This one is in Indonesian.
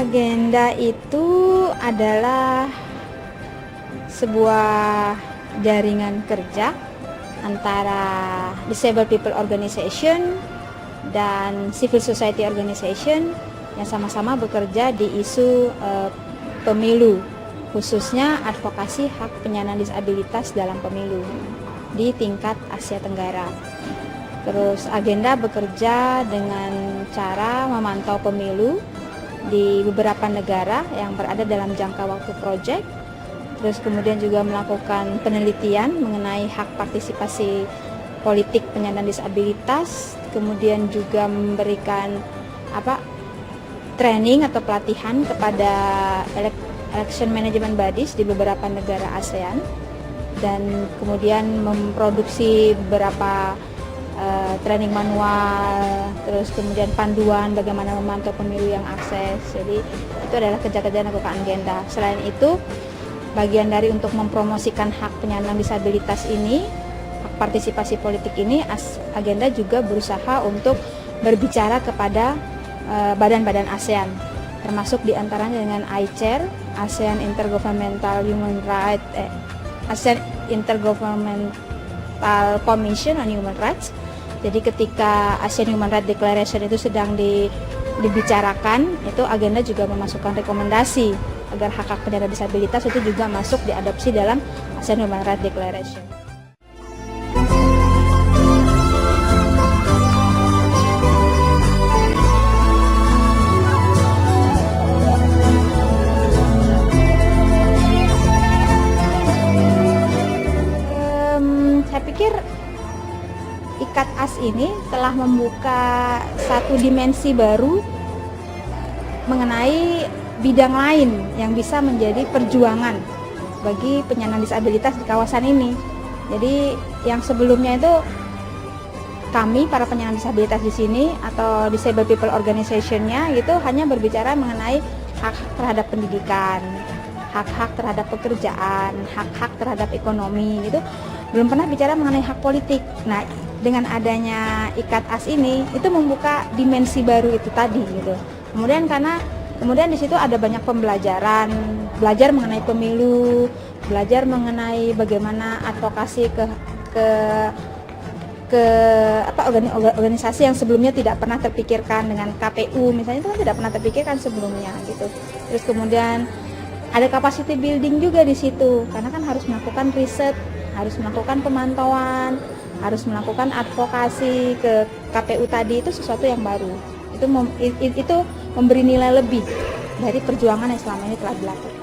Agenda itu adalah sebuah jaringan kerja antara Disabled People Organization dan Civil Society Organization yang sama-sama bekerja di isu pemilu, khususnya advokasi hak penyandang disabilitas dalam pemilu di tingkat Asia Tenggara. Terus Agenda bekerja dengan cara memantau pemilu di beberapa negara yang berada dalam jangka waktu proyek. Terus kemudian juga melakukan penelitian mengenai hak partisipasi politik penyandang disabilitas, kemudian juga memberikan training atau pelatihan kepada election management bodies di beberapa negara ASEAN, dan kemudian memproduksi beberapa training manual, terus kemudian panduan bagaimana memantau pemilu yang akses. Jadi itu adalah kerja-kerja lakukan Agenda. Selain itu, bagian dari untuk mempromosikan hak penyandang disabilitas ini, hak partisipasi politik ini, Agenda juga berusaha untuk berbicara kepada badan-badan ASEAN, termasuk diantaranya dengan AICHR, ASEAN Intergovernmental Commission on Human Rights. Jadi ketika ASEAN Human Rights Declaration itu sedang dibicarakan, itu Agenda juga memasukkan rekomendasi agar hak-hak penyandang disabilitas itu juga masuk diadopsi dalam ASEAN Human Rights Declaration. Saya pikir Ikat As ini telah membuka satu dimensi baru mengenai bidang lain yang bisa menjadi perjuangan bagi penyandang disabilitas di kawasan ini. Jadi yang sebelumnya itu kami para penyandang disabilitas di sini atau Disabled People Organization-nya gitu hanya berbicara mengenai hak terhadap pendidikan, hak-hak terhadap pekerjaan, hak-hak terhadap ekonomi gitu. Belum pernah bicara mengenai hak politik. Nah, dengan adanya Ikat As ini itu membuka dimensi baru itu tadi gitu. Kemudian di situ ada banyak pembelajaran, belajar mengenai pemilu, belajar mengenai bagaimana advokasi organisasi yang sebelumnya tidak pernah terpikirkan, dengan KPU misalnya itu kan tidak pernah terpikirkan sebelumnya gitu. Terus kemudian ada capacity building juga di situ, karena kan harus melakukan riset, harus melakukan pemantauan, harus melakukan advokasi ke KPU tadi, itu sesuatu yang baru. Itu memberi nilai lebih dari perjuangan yang selama ini telah dilakukan.